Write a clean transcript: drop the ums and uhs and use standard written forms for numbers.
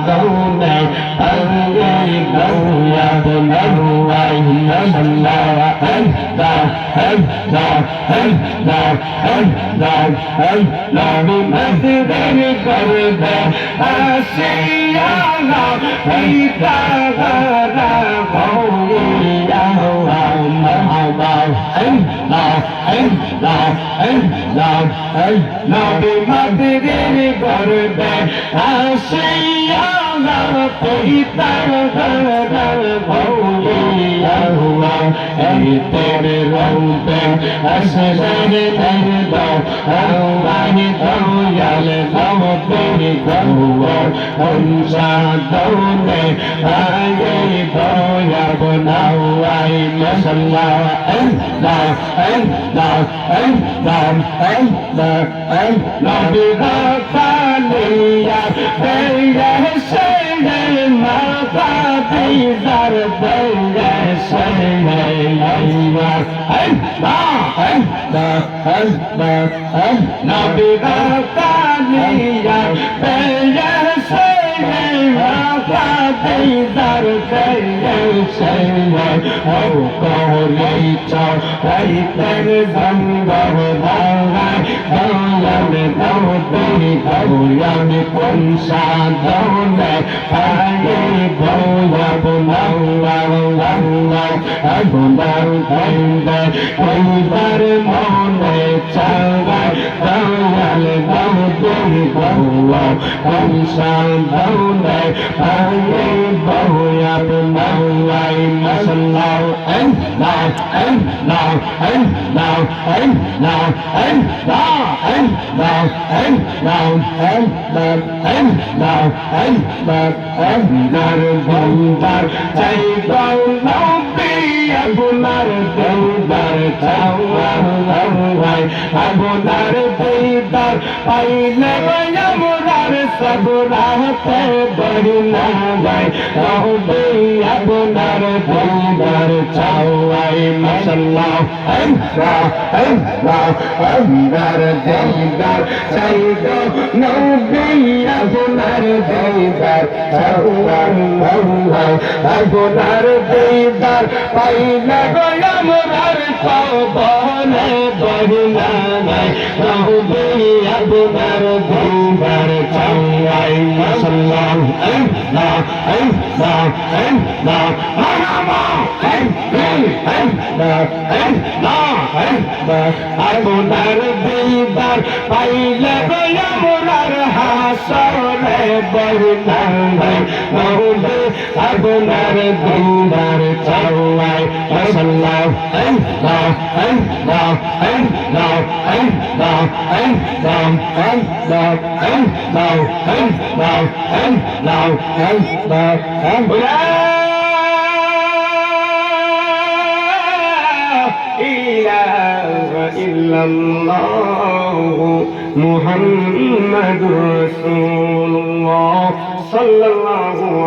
দৌনে আগে গৌয়া বনাই নবী মসজিদের করবে আসিয়া পিতা গরা ভৌয়া নবী মসজিদের করবে আসিয়া পিতা গরা ভৌয়া এই তেরে রৌতে আসলের দরদা আল্লাহি দয়াল নবী গৌয়া হংসা দৌনে আগে দয়া বনাই মশলা নবী কালিয়া বেয়া সে মাতা দিদার বেয়া সে নবী কালিয়া বেয়া সে মাতা দিদার বেয়া সে ও কোহলি চাই তের জঙ্গল ধারায় দয়াল দৌদি গৌয়াম কংসা দৌলে আগে গৌয়া বনাই আগুনার দৌলে কইবার মনে চায় দয়াল দৌদি গৌয়া কংসা দৌলে আগে গৌয়া বনাই মশলা চাই গৌ আগুনার দেদার চাওয়াই আগুনার দেদার পাইলে আমরার সব রাতে বড়ি না যায় তবে আগুনার দেদার চাওয়াই মশলা আগুনার দেদার চাই গো নবী আগুনার দেদার চাওয়াই আগুনার দেদার পাইলে আমরার কবনে বহিনা নাই তবে আগুনার দেদার চাওয়াই মশলা আগুনার দেদার পাইলে আমরার হাসরে বহিনা নাই তবে আগুনার দেদার চাওয়াই মশলা মুহাম্মাদুর রাসূলুল্লাহ সাল্লাল্লাহু